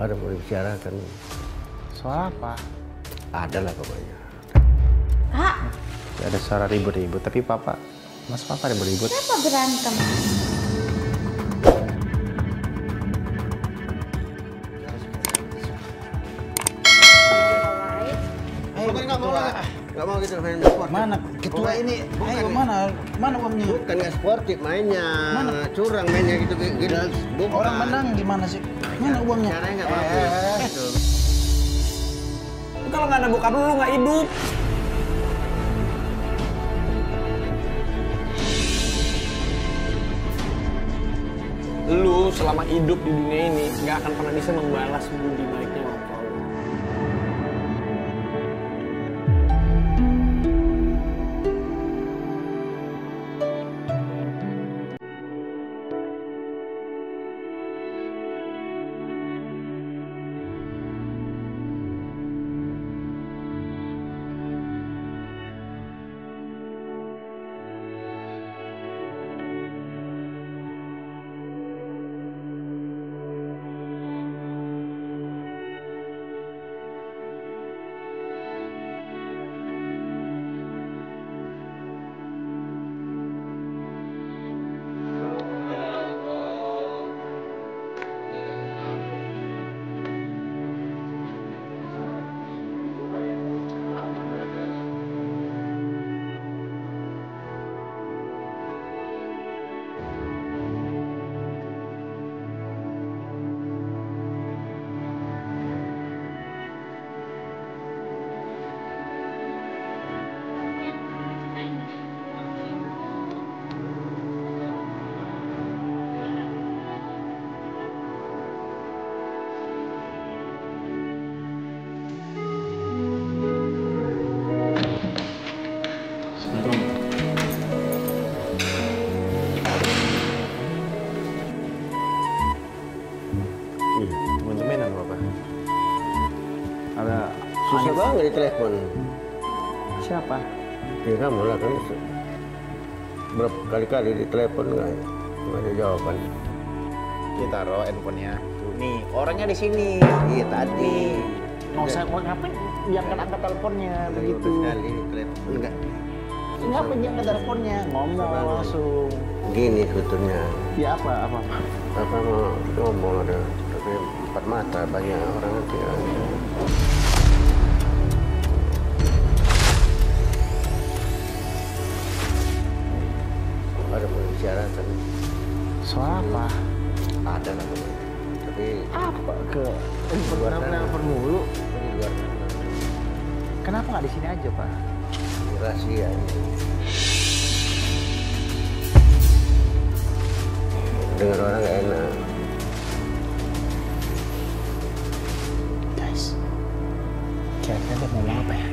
ada mau dibicarakan. Soal apa? Ada lah pokoknya. Kak, Ada suara ribut-ribut, tapi Mas Papa ribut-ribut. kenapa berantem? Ayo, Nggak mau ketua. lah. Nggak mau gitu main sport. Mana ketua ini? Ayo, mana uangnya? Bukan nggak sportif mainnya. Mana? Curang mainnya gitu. Bukan. Orang menang gimana sih? Mana uangnya? Caranya nggak bagus. Gitu. Kalau nggak ada bokap lu nggak hidup. Lu selama hidup di dunia ini nggak akan pernah bisa membalas budi baiknya orang tua lu. Temen-temenan Papa. Ada Susah banget di telepon. siapa? Ya kamu lah kan. Berapa kali-kali di telepon nggak ada jawaban. Kita taruh handphonenya. Nih, orangnya di sini. Iya tadi. Nggak usah ngapain? Jangan angkat teleponnya begitu. Sekali di telepon enggak. Ngapain jangan teleponnya? Ngomong langsung. Gini sebetulnya. Ya apa? Apa mau ngomong ada tapi empat mata banyak orang nanti. Ada pembicarakan. Soal apa? Ada lah pokoknya. Tapi Apa ke? luar sana. Nelfon mulu. Di luar sana. Kenapa nggak di sini aja, Pak? Rahasia ini. Dengar orang nggak enak. Guys, kira-kira dia mau ngomong apa ya?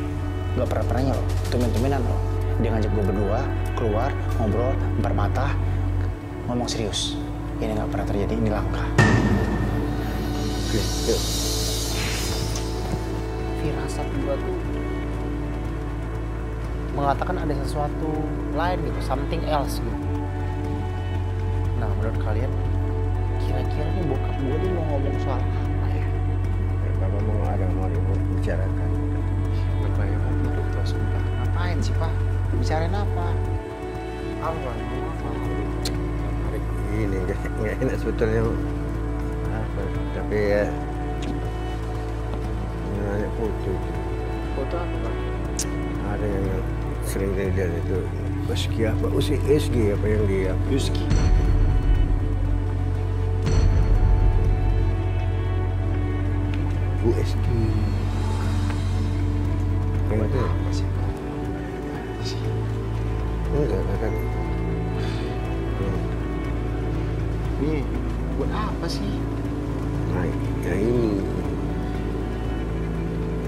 Gak pernah-pernahnya loh, temen-temenan loh. Dia ngajak gue berdua, keluar, ngobrol, empat mata, ngomong serius. Ini gak pernah terjadi, ini langka. Oke, yuk. Firasat gue tuh mengatakan ada sesuatu lain gitu, something else gitu. Nah, menurut kalian, kira-kira nih bokap gue dia mau ngomong soal apa ya? Bapak mau dibicarakan. Berbahaya banget itu tuh, sumpah. Ngapain sih, Pak? Bicarain apa? Apa? Ini nggak enak sebetulnya. Apa? Tapi ya nanya foto. Foto apa, Pak? Ada yang sering dilihat itu USG apa? USG apa yang dia? Yuski. USG. Yang itu? Apa sih, Pak? Enggak kan? Ini buat apa sih? Nah, yang ini.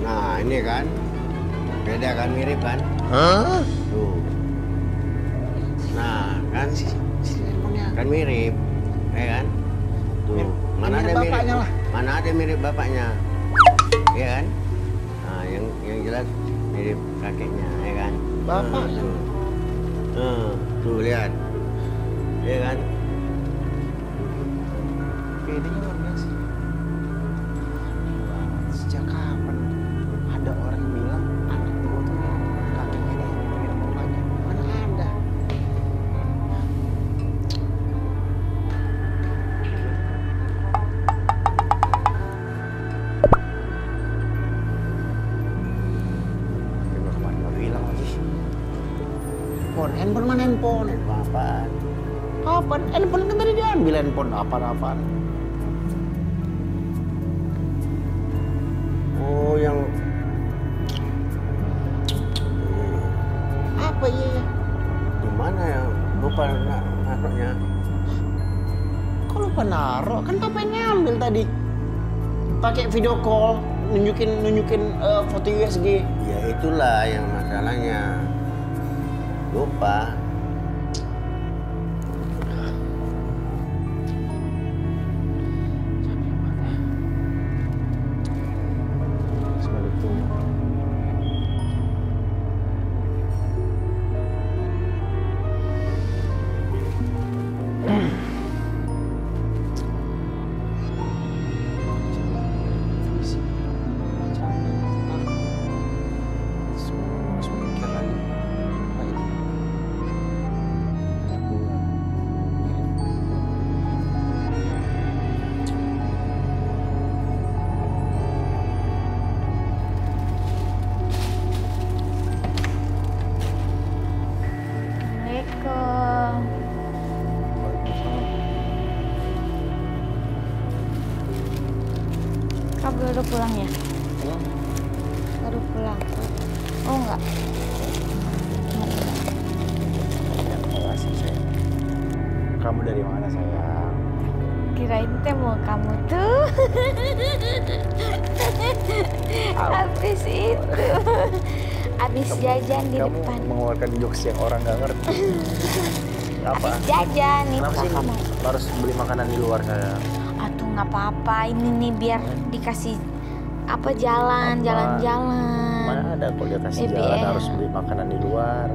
Nah, ini kan. Beda kan, mirip kan? Hah? Tuh. Nah, kan Teleponnya. kan mirip. Ya kan? Tuh. Mana mirip ada mirip? bapaknya lah. Mana ada mirip bapaknya? Ya kan? Nah, yang jelas mirip kakeknya, ya kan? Bapak. Nah, tuh. Tuh lihat. Ya kan? Bedanya luar biasa. Kapan? Kapan? Handphone kan tadi diambil handphone. Apaan? Oh, yang Apa iya? gimana ya? Lupa naruhnya. Kok lupa naruh? Kan papa yang ngambil tadi. Pakai video call, nunjukin foto USG. Ya itulah yang masalahnya. Lupa. Sebagai itu. Assalamualaikum. Kamu baru pulang ya? Baru pulang. Oh enggak. Makasih sayang. Kamu dari mana sayang? Kirain teh mau kamu tuh. Habis itu. Habis jajan di Kamu depan. mengeluarkan jokes yang orang nggak ngerti. Apa? Habis jajan nih Kenapa sih kamu. harus beli makanan di luar sayang? Aduh nggak apa-apa. Ini nih biar dikasih apa Apa? jalan-jalan. Mana ada kalau dia kasih BBM. jalan harus beli makanan di luar.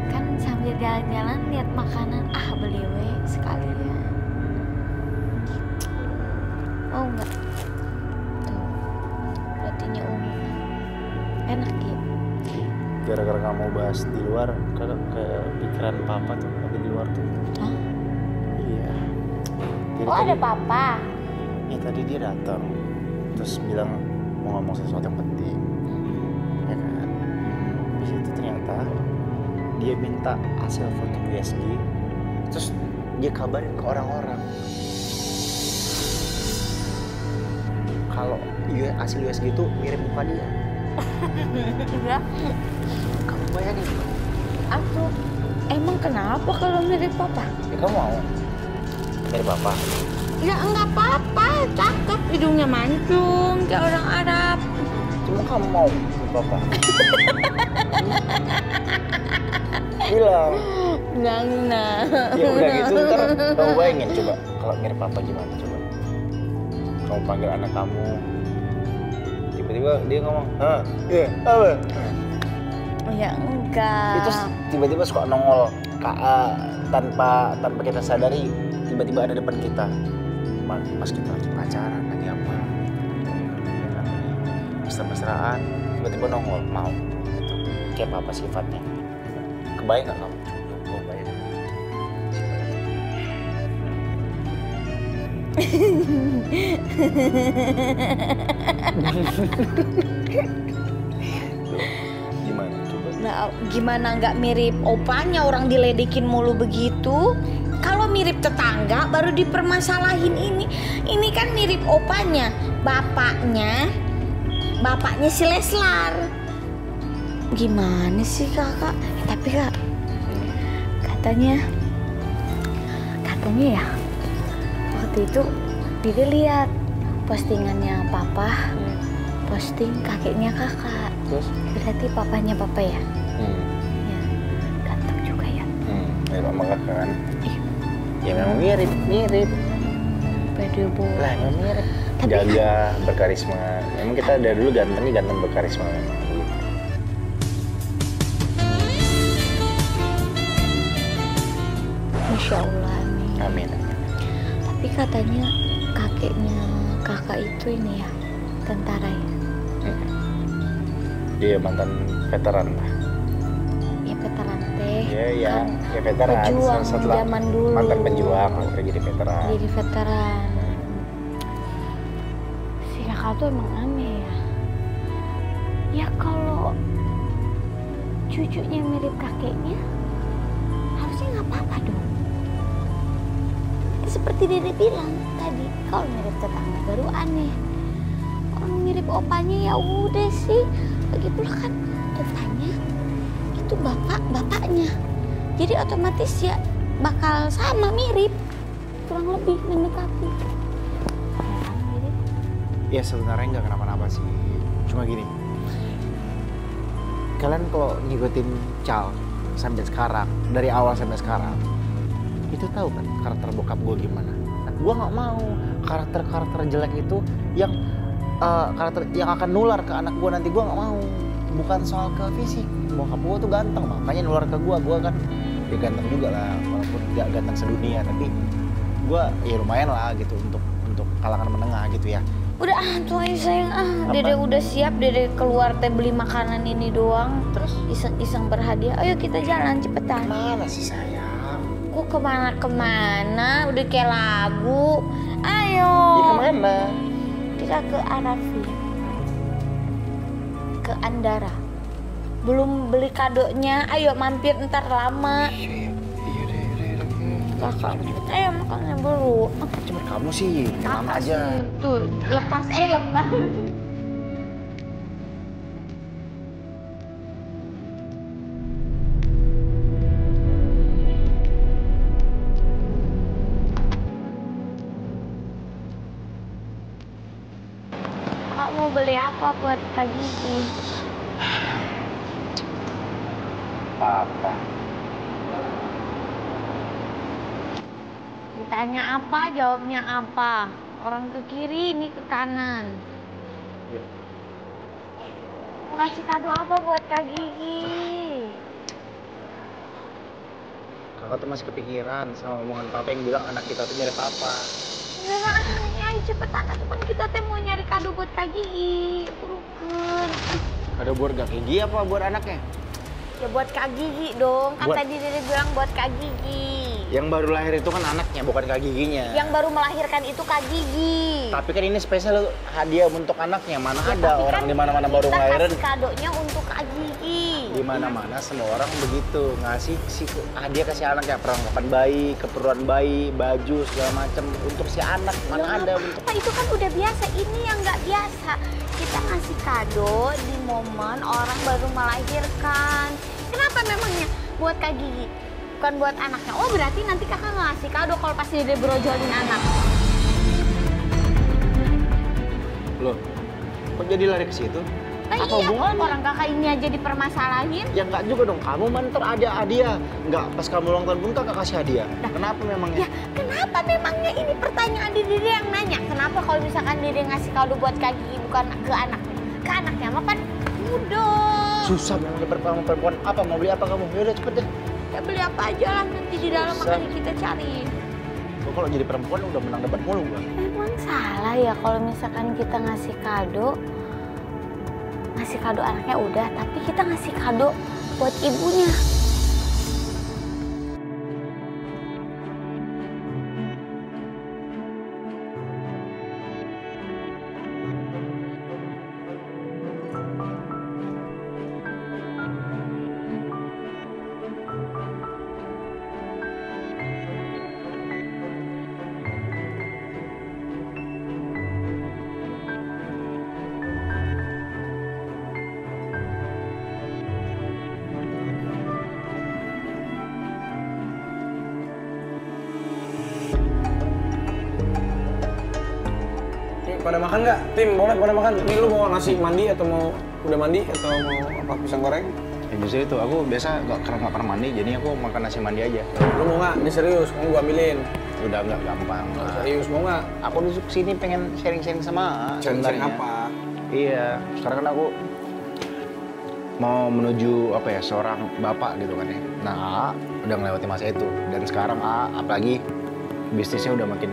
Kan sambil jalan-jalan lihat makanan beli we sekalian. Oh enggak. Tuh. Rotinya ungu. Enak ya. Gara-gara kamu bahas di luar, ke pikiran papa tuh lagi di luar tuh. Hah? Iya. Jadi Oh ada tadi- papa. Ya tadi dia datang, terus bilang mau ngomong sesuatu yang penting, ya kan? Di situ ternyata dia minta hasil foto USG, terus dia kabarin ke orang-orang kalau hasil USG itu mirip muka dia. Enggak. Kamu bayangin? Aku emang kenapa kalau mirip papa? Ya kamu mau mirip apa? Ya enggak apa-apa, cakep, hidungnya mancung kayak orang Arab. Cuma kamu mau mirip apa? Bilang. Enggak. Ya udah gitu, ntar kamu bayangin coba kalau mirip papa gimana coba. Kamu panggil anak kamu, tiba-tiba dia ngomong, iya, apa? Ya enggak. Itu tiba-tiba suka nongol tanpa kita sadari, tiba-tiba ada depan kita. Pas kita lagi pacaran, lagi apa? Mesra-mesraan, tiba-tiba nongol, mau. Gitu. Kayak apa sifatnya? Kebayang nggak kamu? Gue bayang. Gimana coba? Nah, gimana nggak mirip opanya, orang diledekin mulu begitu. Kalau mirip tetangga baru dipermasalahin ini. Ini kan mirip opanya, bapaknya si Leslar. Gimana sih kakak? Tapi kak, katanya ya waktu itu Dede lihat postingannya papa, posting kakeknya kakak. Terus? Berarti papanya papa ya? Ya, ganteng juga ya. Mirip sama kakak kan? Ih. Ya memang mirip. Pede banget. Lah emang mirip. Tapi- Gagah, berkarisma. Emang kita dari dulu ganteng berkarisma memang. Masya Allah nih. Amin. Tapi katanya kakeknya kakak itu ini ya, tentara ya? Dia mantan veteran lah. Ya veteran teh. Iya, Kan ya veteran. pejuang Setelah zaman dulu. mantan pejuang, akhirnya jadi veteran. Jadi veteran. Si kakak tuh emang aneh ya. Ya kalau cucunya mirip kakeknya, harusnya nggak apa-apa dong. seperti Dede bilang tadi, kalau mirip tetangga baru aneh. Orang mirip opanya ya udah sih. Lagi pula kan opanya itu bapaknya. Jadi otomatis ya bakal sama mirip. Kurang lebih mendekati. Mirip. Ya sebenarnya nggak kenapa-napa sih. Cuma gini. Kalian kalau ngikutin Cal sampai sekarang, dari awal sampai sekarang, itu tahu kan karakter bokap gue gimana? Gue nggak mau karakter jelek itu yang karakter yang akan nular ke anak gue nanti. Gue nggak mau. Bukan soal ke fisik. Bokap gue tuh ganteng, makanya nular ke gue. Gue kan ya ganteng juga lah, walaupun nggak ganteng sedunia, tapi gue ya lumayan lah gitu untuk kalangan menengah gitu ya. Udah tuh aja sayang Dede udah siap, Dede keluar teh beli makanan ini doang. Terus iseng-iseng berhadiah. Ayo kita jalan cepetan. Mana sih sayang? Kok kemana-kemana? Udah kayak lagu. Ayo. Ya kemana? Kita ke Arafi. Ke Andara. Belum beli kadonya. Ayo mampir ntar lama. Iya deh. Kakak, ayo makannya dulu. Cuma kamu sih, mama aja. Tuh, lepas lepas. Kak mau beli apa buat Kak Gigi? Apa? Ditanya apa, jawabnya apa. Orang ke kiri, ini ke kanan. Mau kasih kado apa buat Kak Gigi? Kakak tuh masih kepikiran sama omongan papa yang bilang anak kita tuh nyari papa. Enggak, ayo cepetan. Teman kita tuh mau nyari kado buat Kak Gigi. Burukan. Ada buat Kak Gigi apa buat anaknya? Ya buat Kak Gigi dong. Kan Buat- tadi Dede bilang buat Kak Gigi. Yang baru lahir itu kan anaknya, bukan Kak Giginya. Yang baru melahirkan itu Kak Gigi. Tapi kan ini spesial hadiah untuk anaknya. Mana Ya, ada tapi orang kan di mana-mana baru kita ngelahirin. kasih kadonya untuk Kak Gigi. Di mana-mana semua orang begitu ngasih si hadiah ke si anak ya, perlengkapan bayi, keperluan bayi, baju segala macam untuk si anak. Mana Ya, ada nggak untuk apa-apa, itu kan udah biasa. Ini yang nggak biasa. Kita ngasih kado di momen orang baru melahirkan. Kenapa memangnya buat Kak Gigi? Bukan buat anaknya. Oh berarti nanti kakak ngasih kado kalau pas Dede brojolin anak. loh. Kok jadi lari ke situ? Nah, Apa iya, hubungannya? orang kakak ini aja dipermasalahin. Ya enggak juga dong, kamu mantar ada hadiah. Enggak, pas kamu ulang tahun pun kakak kasih hadiah. Kenapa memangnya? Ya, kenapa memangnya ini pertanyaan Dede yang nanya? Kenapa kalau misalkan Dede ngasih kado buat Kak Gigi bukan ke anaknya? Ke anaknya mah kan mudah. Susah memang di perempuan. Apa mau beli apa kamu? Yaudah cepet deh. Ya beli apa aja lah nanti di dalam Susah. makanya kita cari. Gua kalau jadi perempuan udah menang debat mulu gua. Emang salah ya kalau misalkan kita ngasih kado anaknya udah, tapi kita ngasih kado buat ibunya. Pada makan nggak? Tim, boleh pada makan. Ini lu mau nasi mandi atau mau udah mandi atau mau apa pisang goreng? Ya justru itu, aku biasa nggak pernah mandi, jadi aku makan nasi mandi aja. Lu mau nggak? Ini serius, mau gua ambilin. Udah nggak gampang. Serius mau nggak? Aku duduk sini pengen sharing-sharing sama Sharing sebenarnya. apa? Iya, sekarang kan aku mau menuju apa ya, seorang bapak gitu kan ya. Nah, udah melewati masa itu. Dan sekarang apalagi bisnisnya udah makin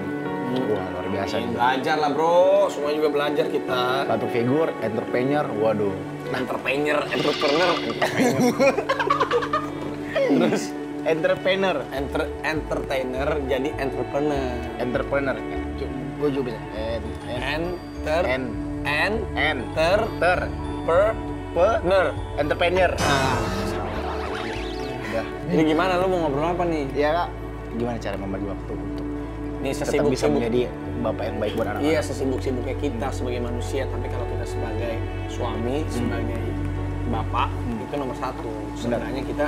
wah luar biasa nih. Belajar lah bro, semua juga belajar kita. Satu figur, entrepreneur, waduh. Entrepreneur. Terus entrepreneur, Entertainer jadi entrepreneur. entrepreneur. Gue juga bisa. Entrepreneur. Entrepreneur. Nah, Udah. jadi gimana lu mau ngobrol apa nih? Ya kak, gimana cara membagi waktu untuk Nih tetap bisa sesibuk-sibuk. menjadi bapak yang baik buat anak-anak. Iya, sesibuk-sibuknya kita sebagai manusia, tapi kalau kita sebagai suami, sebagai bapak, itu nomor satu. Sebenarnya kita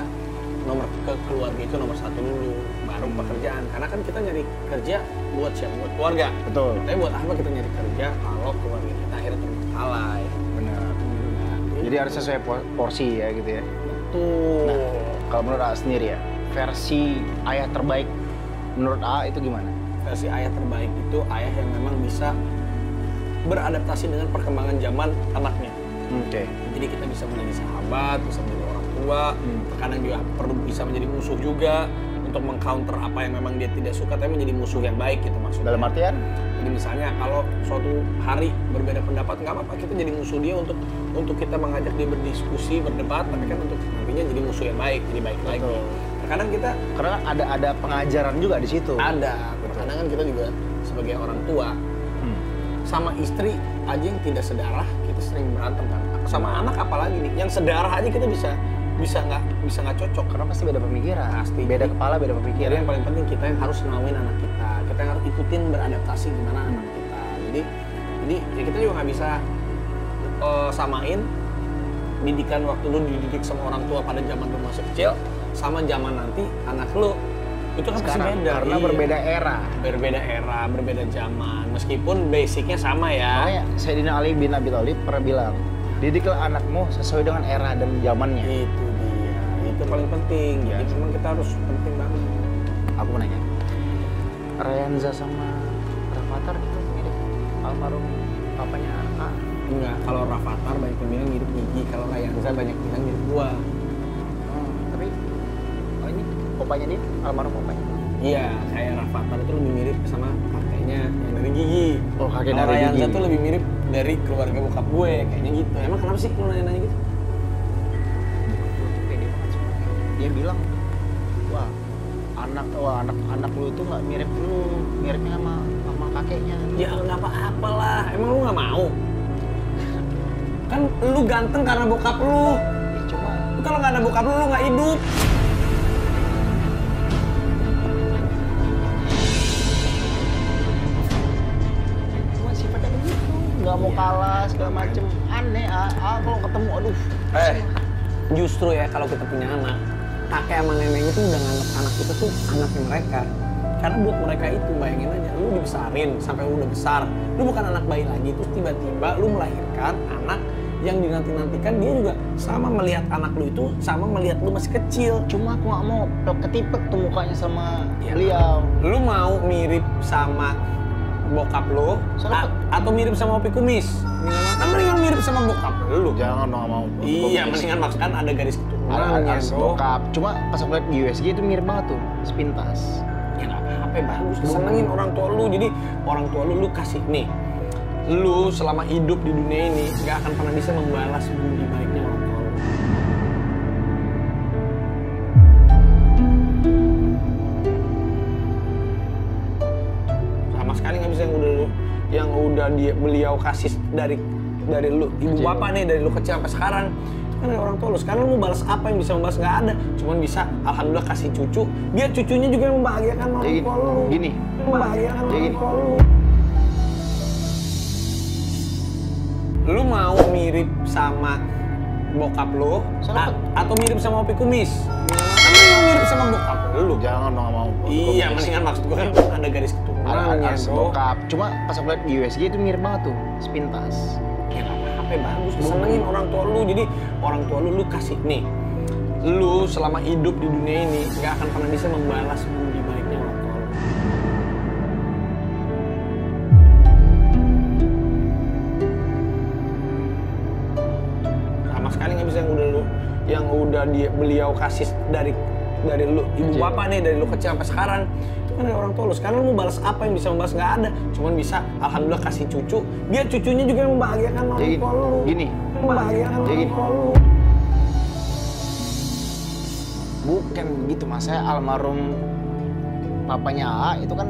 nomor keluarga itu nomor satu dulu, baru pekerjaan. Karena kan kita nyari kerja buat siapa? Buat keluarga. Betul. Tapi buat apa kita nyari kerja kalau keluarga kita akhirnya terbengkalai? Benar. Jadi harus sesuai porsi ya gitu ya. Betul. Nah, kalau menurut A sendiri ya, versi ayah terbaik menurut A itu gimana? Versi ayah terbaik itu ayah yang memang bisa beradaptasi dengan perkembangan zaman anaknya. Oke. Jadi kita bisa menjadi sahabat, bisa menjadi orang tua, terkadang juga perlu bisa menjadi musuh juga untuk mengcounter apa yang memang dia tidak suka, tapi menjadi musuh yang baik gitu maksudnya. Dalam artian? Jadi misalnya kalau suatu hari berbeda pendapat, nggak apa-apa kita jadi musuh dia untuk kita mengajak dia berdiskusi, berdebat, tapi kan untuk nantinya jadi musuh yang baik, jadi baik lagi. Betul. Terkadang kita Karena kan ada pengajaran juga di situ. ada, terkadang kan kita juga sebagai orang tua sama istri aja yang tidak sedarah kita sering berantem kan. Sama anak apalagi nih, yang sedarah aja kita bisa nggak cocok. Karena pasti beda pemikiran. Pasti. Beda kepala, beda Jadi pemikiran. yang paling penting kita yang harus nauin anak kita yang harus ikutin beradaptasi gimana anak kita. Jadi ya kita juga nggak bisa samain didikan waktu lu dididik sama orang tua pada zaman lu masih kecil sama zaman nanti anak lu itu kan pasti Sekarang, beda. karena Iya. berbeda era. berbeda zaman meskipun basicnya sama ya. Makanya Sayyidina Ali bin Abi Thalib pernah bilang, didiklah anakmu sesuai dengan era dan zamannya. Itu dia, itu paling penting. Jadi Iya. memang kita harus penting banget. Aku mau nanya, Rayanza sama Rafathar itu mirip almarhum papanya A. Enggak, kalau Rafathar banyak yang bilang mirip Gigi, kalau Rayanza banyak yang bilang mirip gua. Tapi ini opanya dia, almarhum opanya. Iya, kayak Rafathar itu lebih mirip sama kakeknya yang dari Gigi. Oh, kakek Kalau dari Rayanza Gigi. tuh lebih mirip dari keluarga bokap gue, kayaknya gitu. Emang kenapa sih lu nanya-nanya gitu? Pede banget soalnya. Dia bilang, wah anak lu itu nggak mirip lu, miripnya sama kakeknya. Ya nggak apa-apa lah, emang lu nggak mau? Kan lu ganteng karena bokap lu. Ya, cuma Kalau nggak ada bokap lu nggak hidup. sifatnya begitu, nggak mau kalah segala macem. Aneh, kalau ketemu, aduh. Justru ya kalau kita punya anak, kakek sama nenek itu udah nganggap anak kita tuh anaknya mereka. Karena buat mereka itu, bayangin aja, lu dibesarin sampai lu udah besar. Lu bukan anak bayi lagi, terus tiba-tiba lu melahirkan anak yang dinanti-nantikan. Dia juga sama melihat anak lu itu, sama melihat lu masih kecil. Cuma aku nggak mau ketipek tuh mukanya sama Ya. beliau. Lu mau mirip sama bokap lu, Soalnya- atau mirip sama Opi Kumis? Kan mendingan mirip sama bokap lu. Jangan dong, nggak mau. Iya, mendingan maksudkan ada garis keturunannya, Ada bro. bokap. Cuma pas aku lihat di USG itu mirip banget tuh, sepintas. Ya nggak apa-apa, bagus. Senengin orang tua lu. Jadi orang tua lu kasih nih. Lu selama hidup di dunia ini nggak akan pernah bisa membalas budi baiknya orang tua lu. Sama sekali nggak bisa yang udah beliau kasih dari lu ibu Kecil. bapak nih, dari lu kecil sampai sekarang. Itu kan dari orang tua lu. Sekarang lu mau balas apa yang bisa membalas? Nggak ada. Cuman bisa alhamdulillah kasih cucu. Biar cucunya juga yang membahagiakan orang Jadi tua lu. gini. Membahagiakan Jadi orang gini. tua lu. Lu mau mirip sama bokap lu Soalnya- atau mirip sama Opi Kumis? Kan lu mirip sama bokap lu. Jangan dong, nggak mau. Iya, mendingan maksud gua kan ada garis keturunannya, Ada bro. bokap. Cuma pas aku lihat di USG itu mirip banget tuh, sepintas. Ya nggak apa-apa, bagus. Senengin orang tua lu. Jadi orang tua lu kasih nih. Lu selama hidup di dunia ini nggak akan pernah bisa membalas budi baiknya orang tua lu. Sama sekali nggak bisa yang udah beliau kasih dari lu ibu Kecil. bapak nih, dari lu kecil sampai sekarang. Itu kan dari orang tua lu. Sekarang lu mau balas apa yang bisa membalas? Nggak ada. Cuman bisa alhamdulillah kasih cucu. Biar cucunya juga yang membahagiakan orang Jadi tua lu. gini. Membahagiakan Jadi orang gini. tua lu. Bukan begitu mas, saya almarhum papanya A itu kan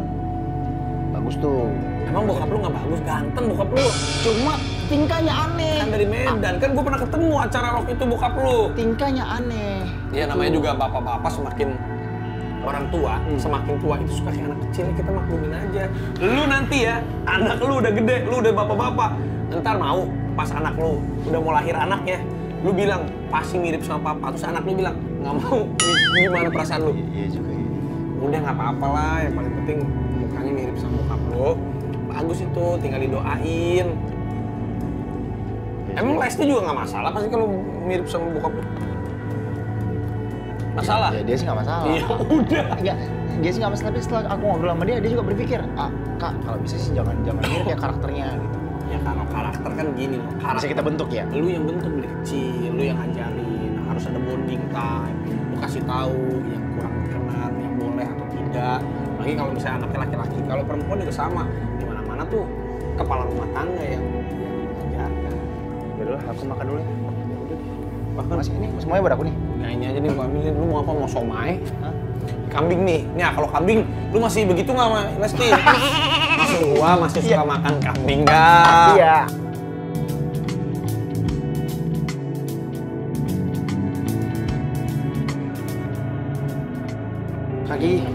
bagus tuh. Emang bokap lu nggak bagus? Ganteng bokap lu. Cuma tingkahnya aneh. Kan dari Medan. Kan gue pernah ketemu acara waktu itu bokap lu. Tingkahnya aneh. Ya namanya juga bapak-bapak semakin orang tua semakin tua itu suka kayak anak kecil, kita maklumin aja. Lu nanti ya, anak lu udah gede, lu udah bapak-bapak, ntar mau pas anak lu udah mau lahir anaknya, lu bilang pasti mirip sama papa, terus anak lu bilang nggak mau, gimana perasaan lu? Iya juga ya. Udah nggak apa-apa lah, yang paling penting mukanya mirip sama bokap lu. Bagus itu, tinggal didoain. Emang Lesti juga nggak masalah pasti kalau mirip sama bokap lu? Masalah? Ya, dia sih nggak masalah. Iya, udah. Enggak, dia sih nggak masalah, tapi setelah aku ngobrol sama dia juga berpikir, Kak, kalau bisa sih jangan mirip kayak karakternya gitu. Ya kalau karakter kan gini loh. Bisa kita bentuk ya? Lu yang bentuk dari kecil, lu yang ngajarin, harus ada bonding time. Lu kasih tahu yang kurang berkenan, yang boleh atau tidak. Lagi kalau misalnya anaknya laki-laki, kalau perempuan juga sama. Di mana-mana tuh kepala rumah tangga yang mengajarkan. Yaudah, aku makan dulu ya. Bahkan Masih ini semuanya buat aku nih. nah ini aja nih gua ambilin. Lu mau apa? Mau somai? Hah? Kambing nih. Nih kalau kambing, lu masih begitu nggak sama Lesti? Gua masih suka makan kambing nggak? Iya.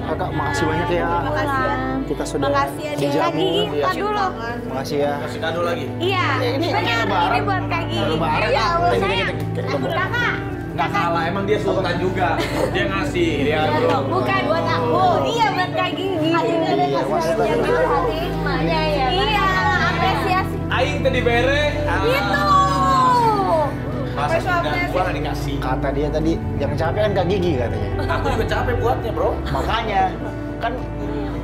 Kakak, makasih banyak ya. Makasih ya. Kita sudah Makasih ya, Dek. Kak Gigi, tak dulu. Makasih ya. Kasih kado lagi. Iya, Ini benar. lebaran. Ini buat Kak Gigi. Lebaran. Iya, buat Kita- saya. kita- Kakak. Nggak salah, emang dia sultan juga. Dia ngasih, dia Bukan buat aku. Iya, buat Kak Gigi. Iya, apresiasi. Aing tadi bere. Itu. Masa sudah gua nggak dikasih. Kata dia tadi, yang capek kan Kak Gigi katanya. Aku juga capek buatnya, bro. Makanya, kan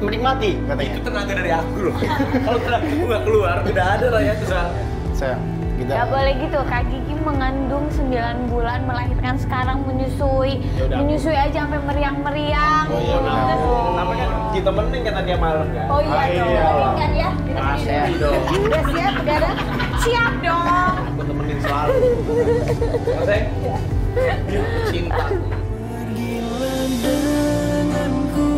menikmati katanya. Itu tenaga dari aku loh. Kalau tenaga aku nggak keluar, udah ada lah ya susah. Sayang, kita... Gak boleh gitu, Kak Gigi mengandung 9 bulan, melahirkan sekarang menyusui. Menyusui aja sampai meriang-meriang. Oh iya, benar. Kenapa kan kita mending kata dia malam kan? Oh iya dong, iyalah. kan ya? Pasti dong. Udah siap, Dara? Siap dong. Aku temenin selalu. Sayang? Cinta. Pergilah denganku,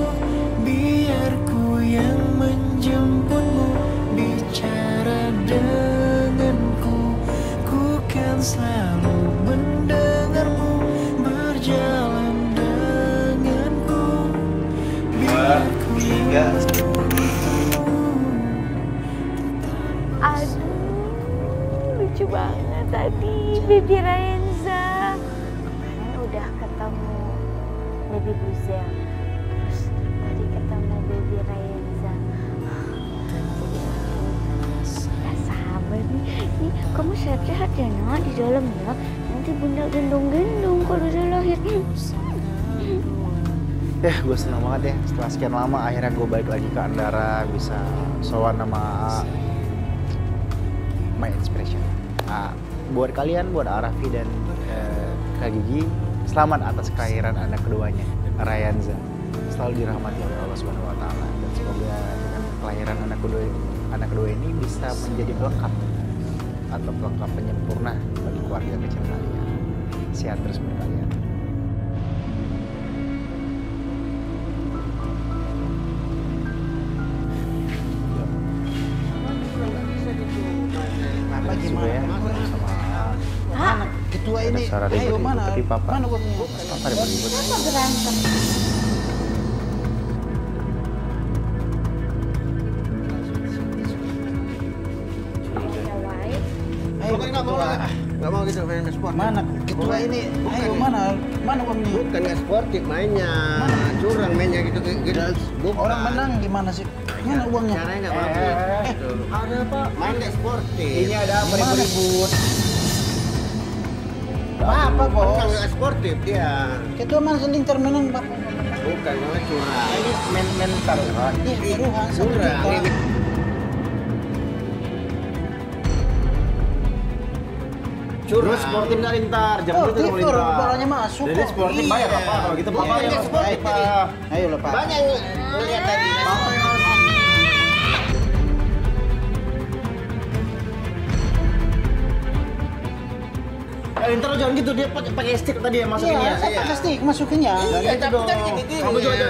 biar ku yang menjemputmu. Bicara denganku, ku kan selalu mendengarmu. Berjalan denganku, biar ku yang Aduh, lucu banget tadi Baby Raenza. Kemarin udah ketemu Baby Buzel, terus tadi ketemu Baby Raenza. Jadi gak sabar nih. Nih, kamu sehat-sehat ya nak di dalam ya. Nanti bunda gendong-gendong kalau udah lahir. Gue senang banget ya, setelah sekian lama akhirnya gue balik lagi ke Andara, bisa sowan sama My Inspiration. Buat kalian, buat Arafi dan Kak Gigi, selamat atas kelahiran anak keduanya, Rayanza. Selalu dirahmati oleh Allah Subhanahu Wa Taala, dan semoga dengan kelahiran anak kedua ini bisa menjadi pelengkap atau pelengkap penyempurna bagi keluarga kecil kalian. Sehat terus buat kalian. Hah? Ketua ini, ayo mana? Papa. Mana Papa ada ribut. Kenapa berantem? Ayo, Nggak mau lah. Nggak mau gitu main sport. Mana ketua ini? Ayo mana? Mana uangnya? Bukan nggak sportif mainnya. Curang mainnya gitu. Bukan. Orang menang gimana sih? Mana uangnya? Caranya nggak bagus. Gitu. Ada apa? Main nggak sportif. Ini ada apa ribut? Apa bos? Bukan nggak sportif dia. Ketua mana sending termenang Pak? Bukan malah curang. Ini mental kan? Iya, Tuhan Curang. Ini Terus sportif nggak lintar, jam itu nggak lintar. bolanya masuk Jadi kok. sportif bayar apa? Kalau gitu Bapak Bukan ya. sportif Pak. ini. Ayo lah Pak. banyak yang ngeliat tadi. Lintar jangan gitu, dia pakai stick tadi ya masukinnya. Iya, saya pakai stick masukinnya. Iya, tapi kan gini. Kamu juga ada.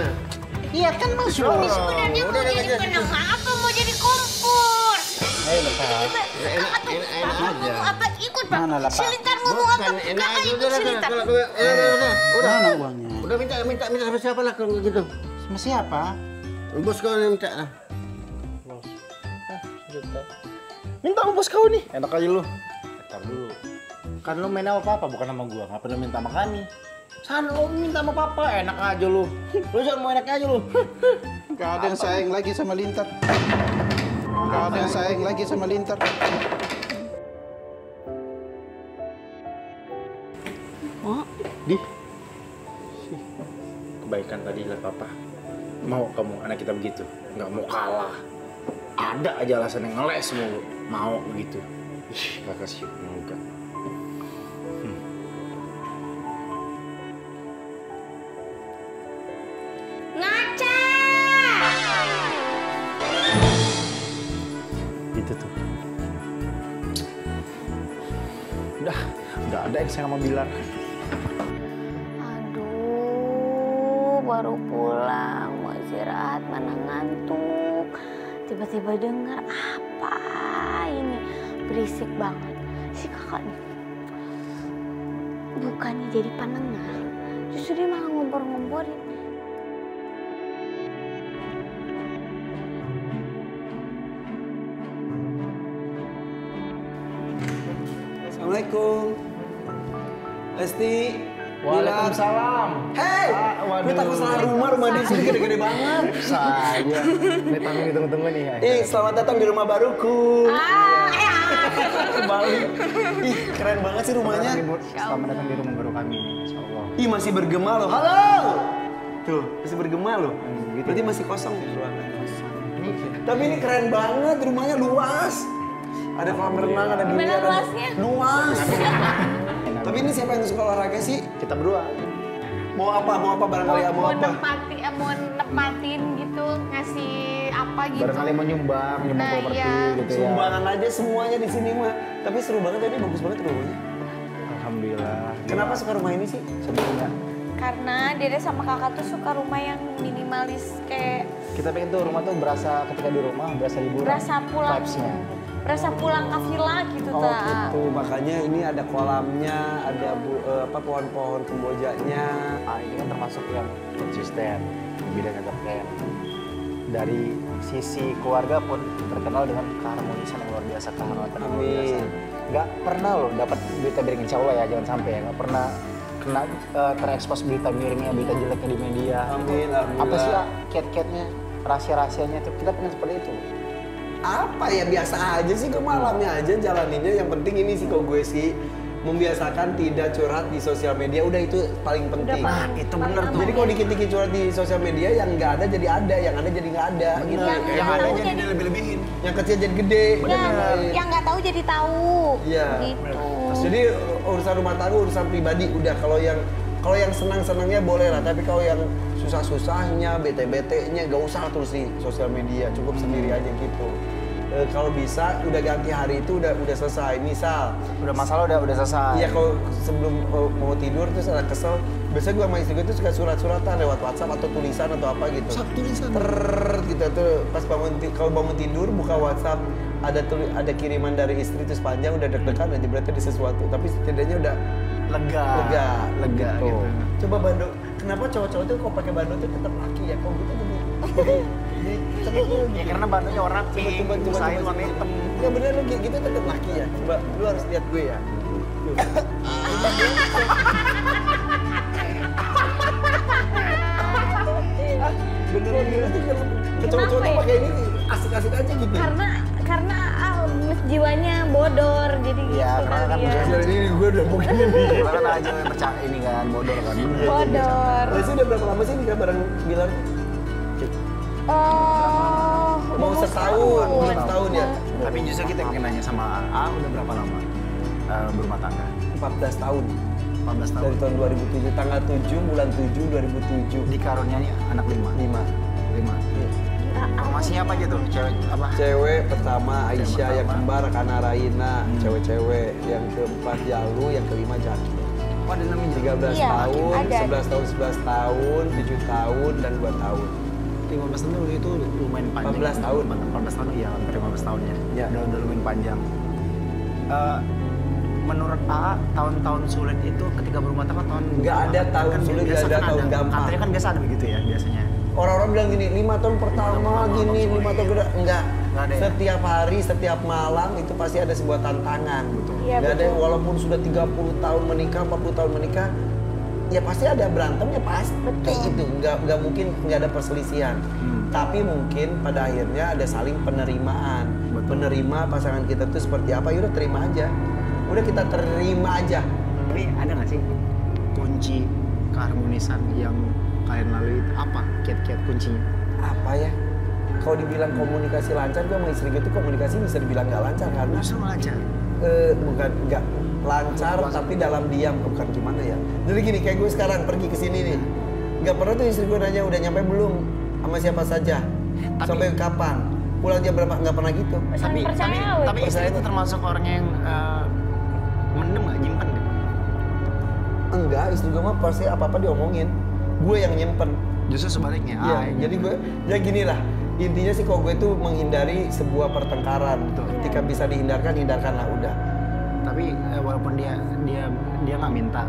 Iya kan masuk. Sebenarnya mau jadi penang apa mau jadi kompor? Ayo lepas. Enak aja. Apa ikut Pak? Mana lah, Pak? Si Lintar ngomong apa? Bukan enak Kakak aja ikut udah si lah. Lintar. Udah. Mana uangnya? Udah minta sama siapa lah kalau gitu. Sama siapa? Bos kau yang minta lah. Minta sama bos kau nih. Enak aja lu. Ntar dulu. Kan lu main sama papa bukan sama gua. Ngapain lu minta sama kami? Sana lu minta sama papa, enak aja lu. Lu jangan mau enaknya aja lu. Gak ada yang sayang lagi sama Lintar. Gak ada yang sayang lagi sama Lintar. Di. Kebaikan tadi lah papa. Mau kamu anak kita begitu? Nggak mau kalah. Ada aja alasan yang ngeles mulu. Mau begitu. Ih, kakak sih enggak. Ngaca. Gitu tuh. Udah ada yang saya sama Bilar. Aduh, baru pulang, mau istirahat, mana ngantuk. Tiba-tiba dengar apa ini, berisik banget. Si kakak nih, bukannya jadi penengah, justru dia malah ngompor-ngomporin. Assalamualaikum. Lesti. Waalaikumsalam. Hei, waduh. gue takut salah rumah di sini gede-gede banget. Saya. Ini tamu ditunggu-tunggu nih. Ih, selamat datang di rumah baruku. Kembali. Ih, keren banget sih rumahnya. Selamat datang di rumah baru kami nih, insya Allah. Ih, masih bergema loh. Halo. Tuh, masih bergema loh. gitu. Berarti masih kosong ya ruangan. Tapi ini keren banget, rumahnya luas. Ada kolam renang, ada Gimana biliar, ada luasnya? luas. Tapi ini siapa yang suka olahraga sih? Kita berdua. Mau apa barangkali ya, mau apa? Mau nempatin gitu, ngasih apa gitu. Barangkali mau nyumbang Nah, properti iya. gitu ya. Sumbangan aja semuanya di sini mah. Tapi seru banget tadi, bagus banget rumahnya. Alhamdulillah. Kenapa suka rumah ini sih? Sebenarnya Karena Dede sama kakak tuh suka rumah yang minimalis, kayak kita pengen tuh rumah tuh berasa ketika di rumah berasa liburan. berasa pulang, Vibes-nya. berasa pulang ke villa gitu Oh tak. gitu, makanya ini ada kolamnya, ada pohon-pohon kembojanya. Ini kan termasuk yang konsisten di bidang entertain. Dari sisi keluarga pun terkenal dengan keharmonisan yang luar biasa, kehangatan yang luar biasa. Amin. Nggak pernah loh dapat berita miring, insya Allah ya, jangan sampai ya. Nggak pernah kena terekspos berita miringnya, berita jeleknya di media. Amin, alhamdulillah. Apa sih lah cat-catnya, rahasia-rahasianya itu, kita pengen seperti itu. Apa ya, biasa aja sih, ke malamnya aja jalaninnya. Yang penting ini sih kalau gue sih membiasakan tidak curhat di sosial media, udah itu paling penting. Nah, itu bener tuh. Jadi kalau dikit-dikit curhat di sosial media, yang nggak ada jadi ada, yang ada jadi nggak ada. Gitu. Yang ada tahu jadi jadi- lebih-lebihin, yang kecil jadi gede. Yang nggak tahu jadi tahu. Iya. Gitu. Jadi urusan rumah tangga, urusan pribadi, udah kalau yang senang-senangnya boleh lah, tapi kalau yang susah-susahnya, bete-betenya gak usah terus di sosial media, cukup sendiri aja gitu. Kalau bisa udah ganti hari itu udah selesai. Misal Udah masalah udah selesai. iya, kalau sebelum mau tidur terus ada kesel, biasanya gue sama istri gue tuh suka surat-suratan lewat WhatsApp atau tulisan atau apa gitu. Tulisan. Gitu tuh pas kalau bangun tidur buka WhatsApp ada kiriman dari istri terus panjang, udah deg-degan aja, berarti ada sesuatu. Tapi setidaknya udah lega gitu. gitu. Coba Bando, kenapa cowok-cowok tuh kalau pakai Bando tuh tetap laki ya? Kok gitu jadi Ya karena bantunya warna pink, coba usahain warna hitam. ya bener lu gitu tetap laki ya. Coba lu harus lihat gue ya. Beneran gitu kan. Cowok-cowok tuh ya? pakai ini asik-asik aja gitu. Karena jiwanya bodor, jadi Iya, gitu karena kan kali ya. jiwanya- Ini gue udah mau gini nih. Karena kan aja yang percaya ini kan bodor kan. Bodor. Lesti udah berapa lama sih nikah bareng Bilar? Oh, Mau setahun ya? Tapi justru kita yang nanya sama udah berapa lama berumah tangga? 14 tahun. 14 tahun. Dari tahun 2007, tanggal 7 bulan 7 2007. Dikaruniai anak 5. 5. 5. Informasinya apa gitu? Cewek apa? Cewek pertama Aisyah, yang pertama. kembar Kana Raina, cewek-cewek. Yang keempat Jalu, yang kelima Jaki. Oh, ada namanya 13 Iya, tahun, ada. 11 tahun, 11 tahun, 7 tahun, dan 2 tahun. 15 tahun itu lumayan panjang. 14 tahun. 14 tahun, iya hampir 15 tahun ya. Ya. Udah lumayan panjang. Menurut AA, tahun-tahun sulit itu ketika berumah tangga tahun Nggak ada tahun sulit, biasa nggak ada tahun gampang. Katanya kan biasa ada begitu ya biasanya. Orang-orang bilang gini, 5 tahun pertama gini, 5 tahun kedua. Enggak. Nggak ada ya? Setiap hari, setiap malam itu pasti ada sebuah tantangan. Iya, Nggak ada, betul. walaupun sudah 30 tahun menikah, 40 tahun menikah, ya pasti ada berantemnya pasti. Itu nggak mungkin nggak ada perselisihan. Tapi mungkin pada akhirnya ada saling penerimaan. Penerima pasangan kita tuh seperti apa, yaudah terima aja. Udah kita terima aja. Tapi ada nggak sih kunci keharmonisan yang kalian lalui itu apa? Kiat-kiat kuncinya? Apa ya? Kalau dibilang komunikasi lancar, gue sama istri gue tuh komunikasi bisa dibilang nggak lancar karena Justru lancar. bukan nggak lancar tapi dalam diam, bukan gimana ya. Jadi gini, kayak gue sekarang pergi ke sini nih, nggak pernah tuh istri gue nanya udah nyampe belum, sama siapa saja, sampai kapan, pulang jam berapa, nggak pernah gitu. Saling percaya, weh. Tapi istri itu termasuk orang yang mendem nggak, nyimpen nggak? Enggak, istri gue mah pasti apa-apa diomongin, gue yang nyimpen. Justru sebaliknya. Iya, jadi gue, ya gini lah. Intinya sih kalau gue tuh menghindari sebuah pertengkaran. Ketika bisa dihindarkan, hindarkanlah udah. Tapi walaupun dia nggak minta,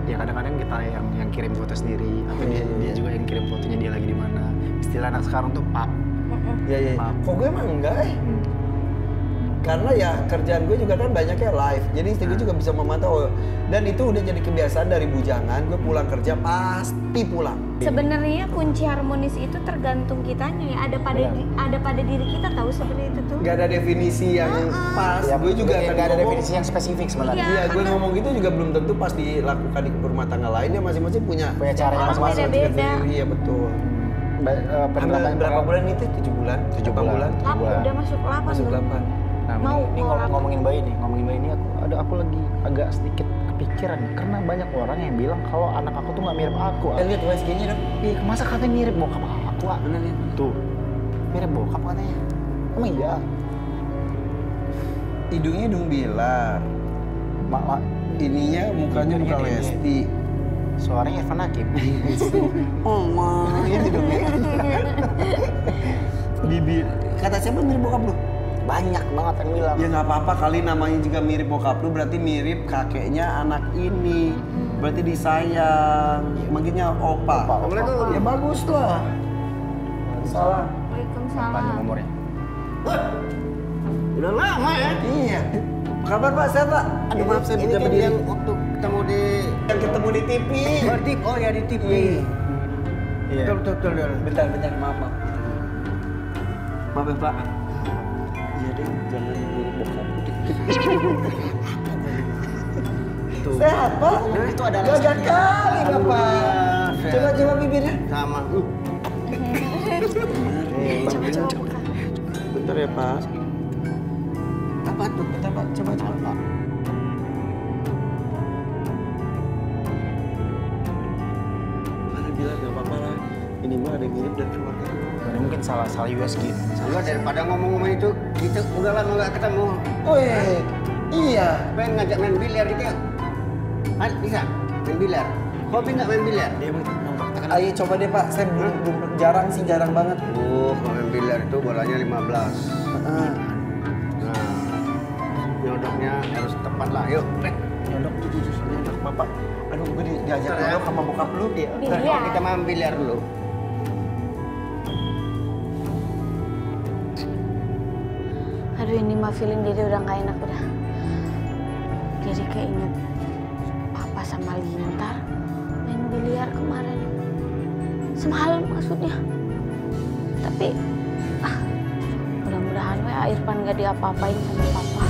ya kadang-kadang kita yang kirim foto sendiri atau dia juga yang kirim fotonya dia lagi di mana. Istilah anak sekarang tuh pap. Iya. Maaf. Kok gue emang enggak Karena ya kerjaan gue juga kan banyaknya live. Jadi istri gue juga bisa memantau. Dan itu udah jadi kebiasaan dari bujangan. Gue pulang kerja pasti pulang. Sebenarnya kunci harmonis itu tergantung kitanya ya. Ada pada diri kita tahu seperti itu tuh. Gak ada definisi yang pas. Ya, Gue juga nggak ada definisi yang spesifik sebenarnya. Iya. Iya, gue ngomong gitu juga belum tentu pas dilakukan di rumah tangga lainnya. Masing-masing punya caranya masing-masing. Beda-beda. Iya betul. Berapa bulan itu? 7 bulan? 7 bulan. Udah masuk 8 Masuk belum? 8. Nah, Mau ngomongin bayi nih, aku lagi agak sedikit kepikiran nih, karena banyak orang yang bilang kalau anak aku tuh nggak mirip aku. Lihat USG-nya dong. Iya, masa katanya mirip bokap aku? Bener lihat. Tuh, mirip bokap katanya. Emang iya? Hidungnya hidung bilar. Ininya mukanya muka Ini. Lesti. Suaranya Irfan Hakim. Oh ma, ini dong. Bibir. Kata siapa mirip bokap lu? Banyak banget yang bilang. Ya nggak apa-apa kali, namanya juga mirip bokap lu, berarti mirip kakeknya anak ini. Berarti disayang. Manggilnya opa. Opa. Ya bagus lah. Salah. Waalaikumsalam. Panjang umurnya. Udah lama ya? Iya. Kabar Pak, sehat Pak? Aduh maaf saya Ini bisa kan berdiri. yang waktu ketemu di Yang ketemu di TV. oh ya di TV. Iya. Betul. Bentar, maaf. Maaf ya Pak. Iya deh, jangan mirip bokap. Sehat Pak? Itu adalah Gagah kali Bapak. Coba bibirnya. Sama. Coba. Bentar ya Pak. Apa tuh? Bentar Pak, coba Pak. Mana bilang nggak apa-apa lah. Ini mah ada yang mirip dan keluarga. Ini mungkin salah USG. Juga daripada ngomong-ngomong itu, kita udah lama nggak ketemu. Oh iya. Pengen ngajak main biliar gitu yuk. Bisa main biliar. Hobi nggak main biliar? Dia mungkin memperkatakan Ayo coba deh Pak, saya belum jarang banget. Kalau main biliar itu bolanya 15. Nah, nyodoknya harus tepat lah. Yuk, Nyodok Bapak. Aduh, gue diajak nyodok sama bokap lu. Biliar. kita main biliar dulu. Aduh, ini mah feeling jadi udah nggak enak udah. Jadi keinget Papa sama Lintar main biliar kemarin. Semalam maksudnya. Tapi mudah-mudahan Irfan nggak diapa-apain sama Papa.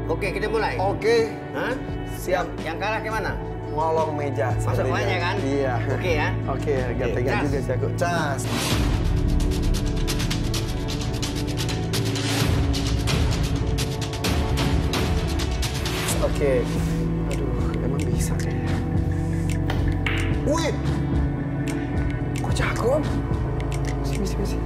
Oke, kita mulai. Oke, Hah? siap. Yang kalah gimana? Ngolong meja. Masuk sepertinya. banyak kan? Iya. Oke ya. Oke, agak Oke, pegang cas. juga sih aku. Cas. Oke. Aduh, emang bisa kayaknya. Wih! Kok jago? Sini.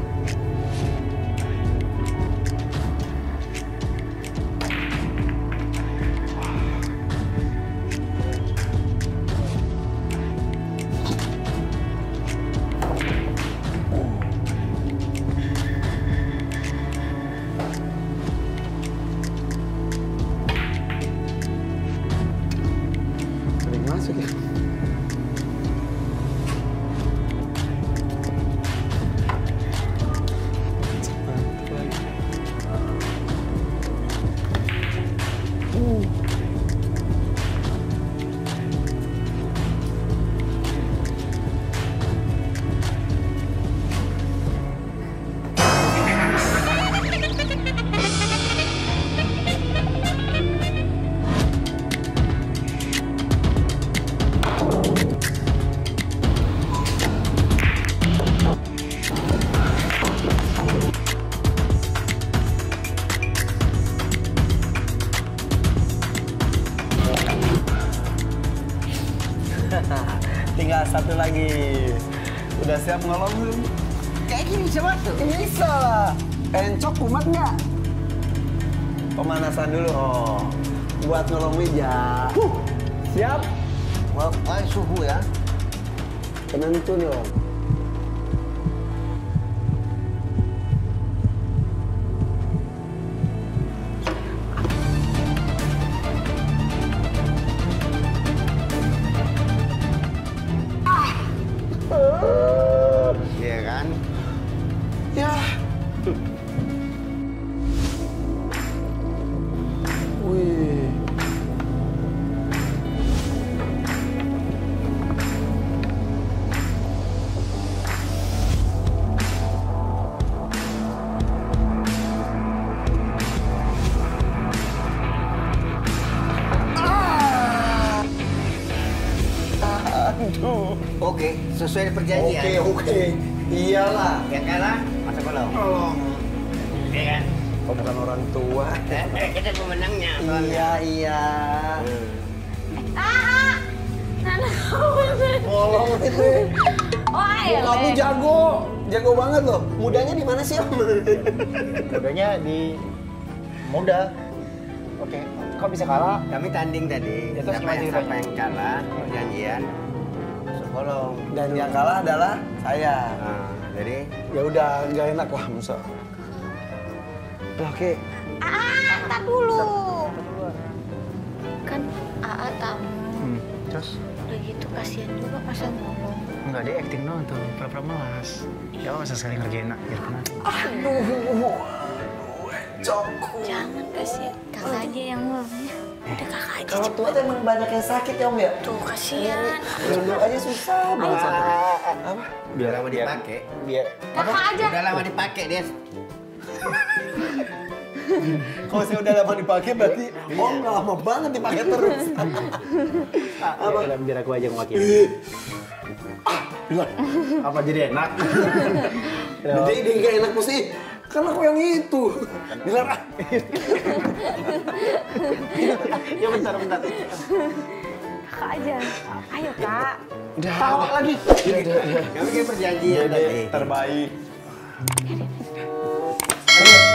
Nih, udah siap nolong belum? Kayak gini bisa masuk. Bisa lah. Encok kumat nggak? Pemanasan dulu. Oh, buat nolong meja. Siap? Wah, suhu ya. Penentu nih Om. Iya kan? Ya. Wih. Oke, sesuai perjanjian. Oke. Iyalah. Yang kalah masuk kolong. Iya kan? Kau bukan orang tua. Kita pemenangnya. Iya. Nana. Tolong itu. Oh, ayo. Kamu jago banget loh. Mudanya di mana sih Om? Mudanya di muda. Oke, kok bisa kalah? Kami tanding tadi. Itu gimana ceritanya? Siapa yang kalah perjanjian masuk kolong. Dan yang kalah adalah saya. Nah, jadi Ya udah, nggak enak lah masa. Oke. Tak dulu. Kan AA tamu. Terus? Udah gitu kasihan juga masa ngomong. Enggak, dia acting doang tuh, pura-pura malas. Ya masa sekali ngerjain Irfan. Aduh, cok. Jangan kasihan. Kakak aja yang ngomong ya. Udah kakak aja Kalau tua tuh emang banyak yang sakit ya Om ya? tuh kasihan. Dulu aja susah banget. Apa? udah lama dipakai. Dia Kakak aja. Udah lama dipakai dia. Kalau saya udah lama dipakai berarti Om nggak lama banget dipakai terus. apa? Biar aku aja ngewakili. Apa jadi enak? Jadi ide nggak enak mesti kan aku yang itu. Bilang Ya bentar. Kakak aja. Ayo kak. udah tawa lagi. Kami kan perjanjian tadi. Terbaik.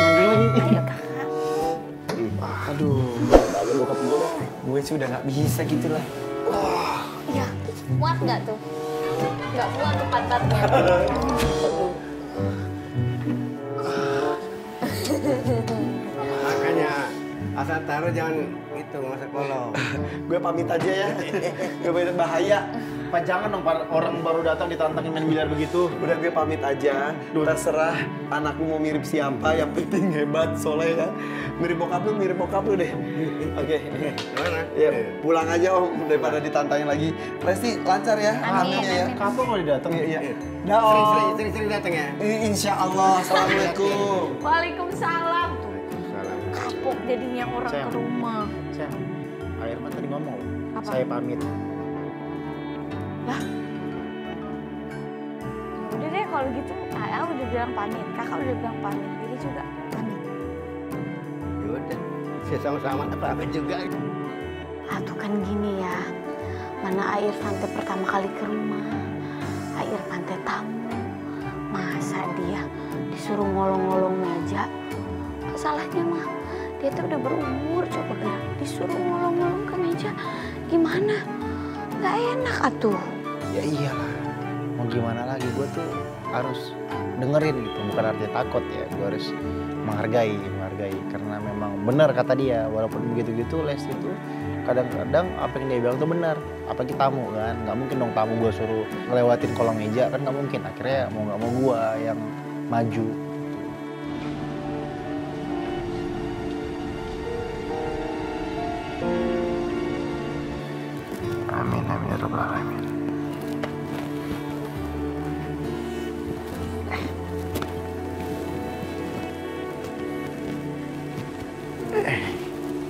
Ayo kakak. Aduh, bokap gue sih udah nggak bisa gitu lah. Iya. Muat nggak tuh? Nggak muat tuh pantatnya. Makanya asal taruh jangan itu masuk kolong. Gue pamit aja ya. Gue pamit bahaya. Pak jangan dong, orang baru datang ditantangin main biliar begitu. Udah gue pamit aja. Terserah anakmu mau mirip siapa, yang penting hebat, soleh ya. Mirip bokap lu deh. Oke. Gimana? Ya, pulang aja Om daripada ditantangin lagi. Resti lancar ya hamilnya ya. Kapan mau didatang? Iya. Dah Om. Sering-sering datang ya. Insya Allah. Assalamualaikum. Waalaikumsalam. Tuh Salam. kapok jadinya orang Sayang. ke rumah. Sayang, Irfan tadi ngomong, Apa? saya pamit. Lah. Udah deh kalau gitu, AA udah bilang pamit, kakak udah bilang pamit, Diri juga pamit. Ya udah. Saya sama-sama apa juga. Ah tuh kan gini ya, mana Irfan teh pertama kali ke rumah, Irfan teh tamu, masa dia disuruh ngolong-ngolong meja? Salahnya mah dia tuh udah berumur, coba bilang disuruh ngolong-ngolong ke meja, gimana? Gak enak atuh. Ya iyalah, mau gimana lagi, gue tuh harus dengerin gitu, bukan artinya takut ya, gue harus menghargai, karena memang benar kata dia, walaupun begitu-gitu Lesti itu kadang-kadang apa yang dia bilang tuh benar, apalagi tamu kan, nggak mungkin dong tamu gue suruh ngelewatin kolong meja, kan nggak mungkin, akhirnya mau nggak mau gue yang maju. Amin ya rabbal alamin.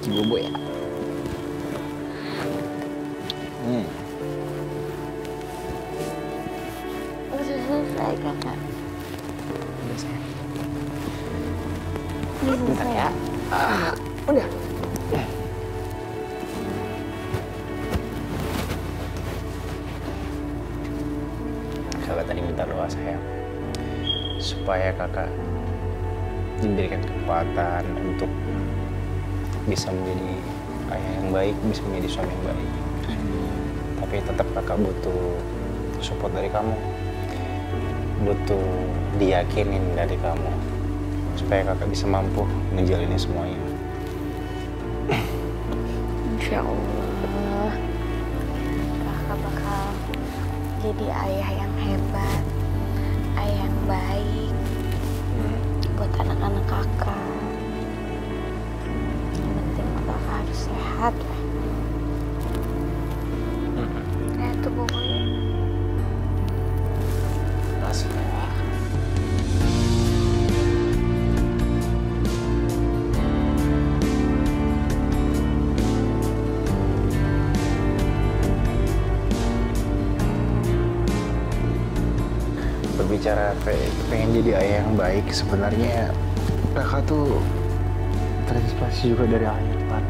Bubuk ya. Udah selesai kakak. Udah sayang. Udah selesai ya. Udah. supaya kakak diberikan kekuatan untuk bisa menjadi ayah yang baik, bisa menjadi suami yang baik. Tapi tetap kakak butuh support dari kamu, butuh diyakinin dari kamu supaya kakak bisa mampu menjalani semuanya. Insya Allah kakak bakal jadi ayah yang hebat, ayah yang baik buat anak-anak kakak. Yang penting kakak harus sehat lah. Nah itu pokoknya. Asik ya. Berbicara pengen jadi ayah yang baik, sebenarnya kakak tuh terinspirasi juga dari ayah Irfan.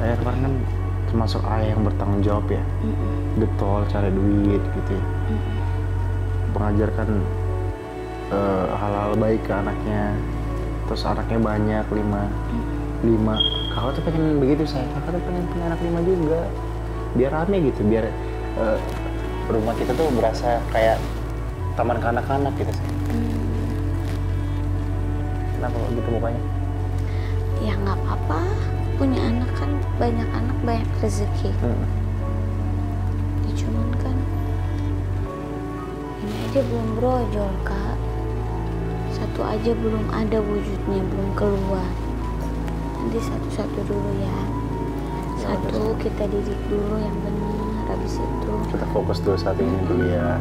Ayah Irfan kan termasuk ayah yang bertanggung jawab ya, getol cari duit gitu ya, mengajarkan hal-hal baik ke anaknya, terus anaknya banyak 5. Kakak tuh pengen begitu saya, kakak tuh pengen punya anak 5 juga, biar rame gitu, biar rumah kita tuh berasa kayak taman kanak-kanak gitu sih. Kenapa kok gitu mukanya? Ya nggak apa-apa, punya anak kan banyak anak banyak rezeki. Ya, cuman kan ini aja belum brojol kak, satu aja belum ada wujudnya, belum keluar. Nanti satu-satu dulu ya, satu kita didik dulu yang benar, habis itu Kita fokus dulu saat ini dulu ya.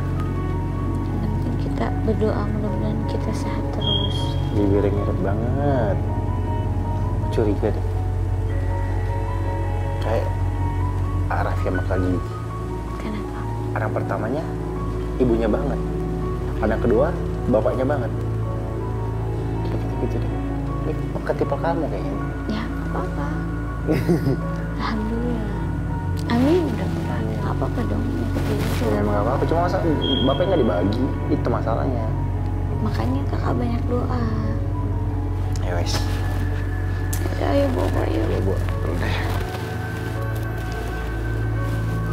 kita berdoa mudah-mudahan kita sehat terus. Bibirnya mirip banget. Curiga deh. Kayak Raffi sama Kak Gigi. Kenapa? Anak pertamanya ibunya banget. Anak kedua bapaknya banget. Gitu deh. Ini ketipe kamu kayaknya. Ya nggak apa-apa. Alhamdulillah. Amin udah pernah. Nggak apa-apa dong. Begitu. Ya emang gak apa-apa, cuma masa bapaknya nggak dibagi. Itu masalahnya. Makanya kakak banyak doa. Ya wes. Udah ayo bobo yuk. Ya bu, udah.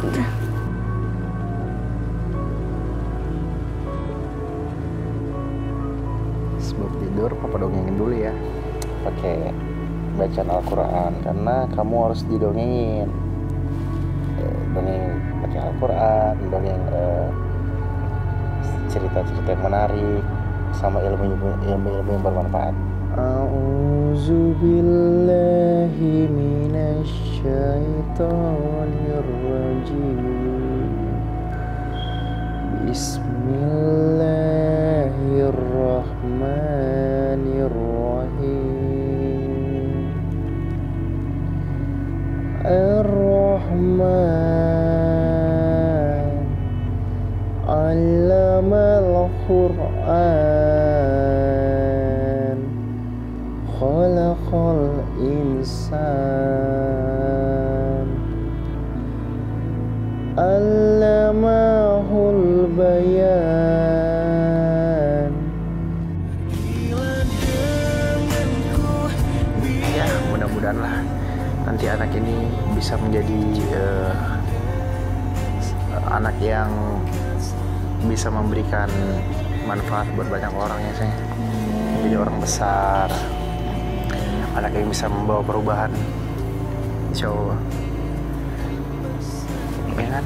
Udah. Sebelum tidur, papa dongengin dulu ya. Pakai bacaan Al-Quran, karena kamu harus didongengin. Dongeng pakai Al-Quran, dongeng cerita-cerita yang menarik, sama ilmu yang bermanfaat. A'udzu billahi minasy syaithanir rajim. Bismillahirrahmanirrahim. Ar-Rahman 'allamal Qur'an, khalaqal insan, 'allamahul bayan. Ya, mudah-mudahan lah nanti anak ini bisa menjadi anak yang bisa memberikan manfaat buat banyak orang ya saya. Menjadi orang besar, anak yang bisa membawa perubahan, insya Allah. Ya kan?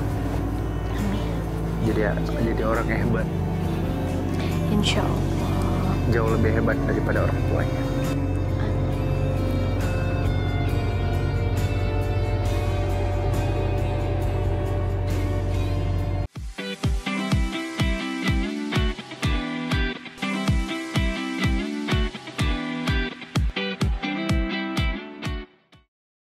Jadi orang yang hebat, Insya Allah. jauh lebih hebat daripada orang tuanya.